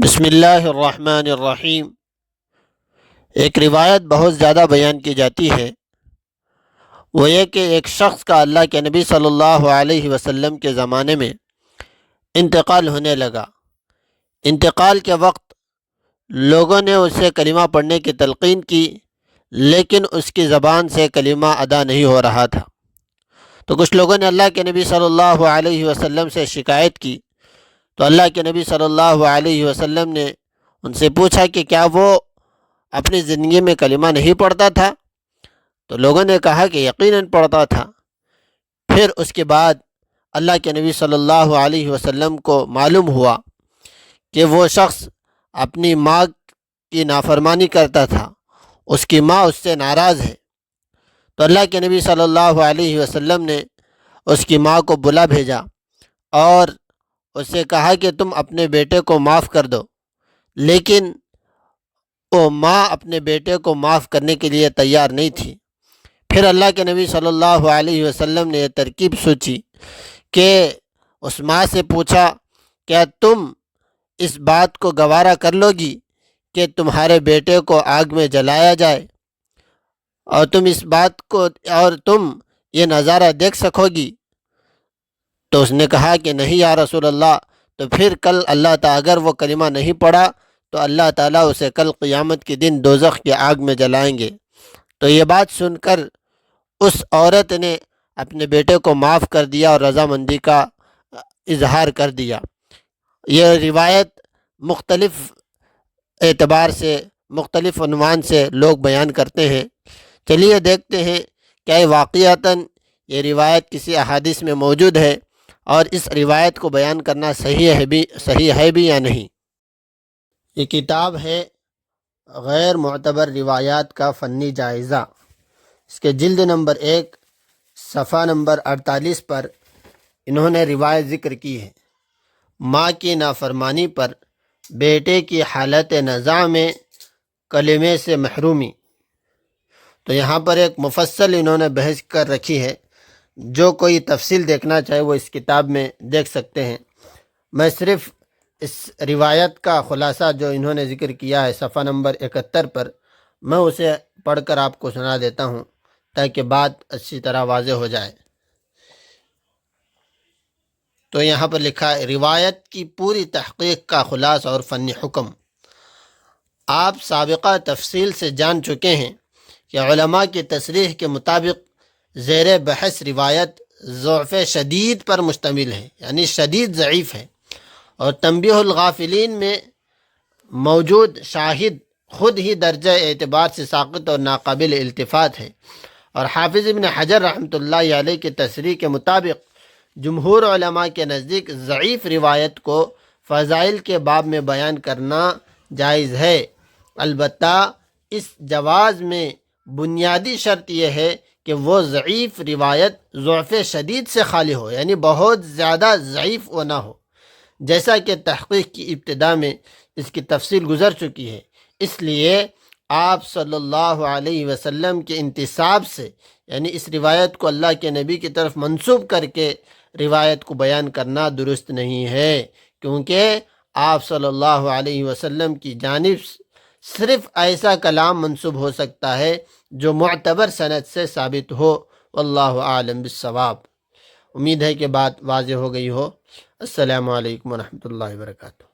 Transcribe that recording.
بسم اللہ الرحمن الرحیم۔ ایک روایت بہت زیادہ بیان کی جاتی ہے، وہ یہ کہ ایک شخص کا اللہ کے نبی صلی اللہ علیہ وسلم کے زمانے میں انتقال ہونے لگا۔ انتقال کے وقت لوگوں نے اسے کلمہ پڑھنے کی تلقین کی، لیکن اس کی زبان سے کلمہ ادا نہیں ہو رہا تھا۔ تو کچھ لوگوں نے اللہ کے نبی صلی اللہ علیہ وسلم سے شکایت کی، تو اللہ کے نبی صلی اللہ علیہ وسلم نے ان سے پوچھا کہ کیا وہ اپنی زندگی میں کلمہ نہیں پڑھتا تھا؟ تو لوگوں نے کہا کہ یقیناً پڑھتا تھا۔ پھر اس کے بعد اللہ کے نبی صلی اللہ علیہ وسلم کو معلوم ہوا کہ وہ شخص اپنی ماں کی نافرمانی کرتا تھا، اس کی ماں اس سے ناراض ہے۔ تو اللہ کے نبی صلی اللہ علیہ وسلم نے اس کی ماں کو بلا بھیجا اور اس سے کہا کہ تم اپنے بیٹے کو معاف کر دو، لیکن وہ ماں اپنے بیٹے کو معاف کرنے کے لیے تیار نہیں تھی۔ پھر اللہ کے نبی صلی اللہ علیہ وسلم نے یہ ترکیب سوچی کہ اس ماں سے پوچھا، کیا تم اس بات کو گوارا کر لو گی کہ تمہارے بیٹے کو آگ میں جلایا جائے، اور تم یہ نظارہ دیکھ سکو گی؟ تو اس نے کہا کہ نہیں یا رسول اللہ۔ تو پھر کل اللہ تعالیٰ اگر وہ کلمہ نہیں پڑھا تو اللہ تعالیٰ اسے کل قیامت کے دن دوزخ کی آگ میں جلائیں گے۔ تو یہ بات سن کر اس عورت نے اپنے بیٹے کو معاف کر دیا اور رضامندی کا اظہار کر دیا۔ یہ روایت مختلف اعتبار سے، مختلف عنوان سے لوگ بیان کرتے ہیں۔ چلیے دیکھتے ہیں کیا یہ واقعتاً یہ روایت کسی احادیث میں موجود ہے اور اس روایت کو بیان کرنا صحیح ہے بھی یا نہیں۔ یہ کتاب ہے غیر معتبر روایات کا فنی جائزہ۔ اس کے جلد نمبر 1 صفحہ نمبر 48 پر انہوں نے روایت ذکر کی ہے، ماں کی نافرمانی پر بیٹے کی حالت نزاع میں کلمے سے محرومی۔ تو یہاں پر ایک مفصل انہوں نے بحث کر رکھی ہے، جو کوئی تفصیل دیکھنا چاہے وہ اس کتاب میں دیکھ سکتے ہیں۔ میں صرف اس روایت کا خلاصہ جو انہوں نے ذکر کیا ہے صفحہ نمبر 71 پر، میں اسے پڑھ کر آپ کو سنا دیتا ہوں تاکہ بات اچھی طرح واضح ہو جائے۔ تو یہاں پر لکھا ہے، روایت کی پوری تحقیق کا خلاصہ اور فنی حکم۔ آپ سابقہ تفصیل سے جان چکے ہیں کہ علماء کی تصریح کے مطابق زیر بحث روایت ضعف شدید پر مشتمل ہے، یعنی شدید ضعیف ہے، اور تنبیہ الغافلین میں موجود شاہد خود ہی درجہ اعتبار سے ساقط اور ناقابل التفات ہے۔ اور حافظ ابن حجر رحمۃ اللہ علیہ کی تصریح کے مطابق جمہور علماء کے نزدیک ضعیف روایت کو فضائل کے باب میں بیان کرنا جائز ہے، البتہ اس جواز میں بنیادی شرط یہ ہے کہ وہ ضعیف روایت ضعف شدید سے خالی ہو، یعنی بہت زیادہ ضعیف وہ نہ ہو، جیسا کہ تحقیق کی ابتدا میں اس کی تفصیل گزر چکی ہے۔ اس لیے آپ صلی اللہ علیہ وسلم کے انتساب سے، یعنی اس روایت کو اللہ کے نبی کی طرف منسوب کر کے روایت کو بیان کرنا درست نہیں ہے، کیونکہ آپ صلی اللہ علیہ وسلم کی جانب صرف ایسا کلام منسوب ہو سکتا ہے جو معتبر سند سے ثابت ہو۔ واللہ اعلم بالصواب۔ امید ہے کہ بات واضح ہو گئی ہو۔ السلام علیکم ورحمۃ اللہ وبرکاتہ۔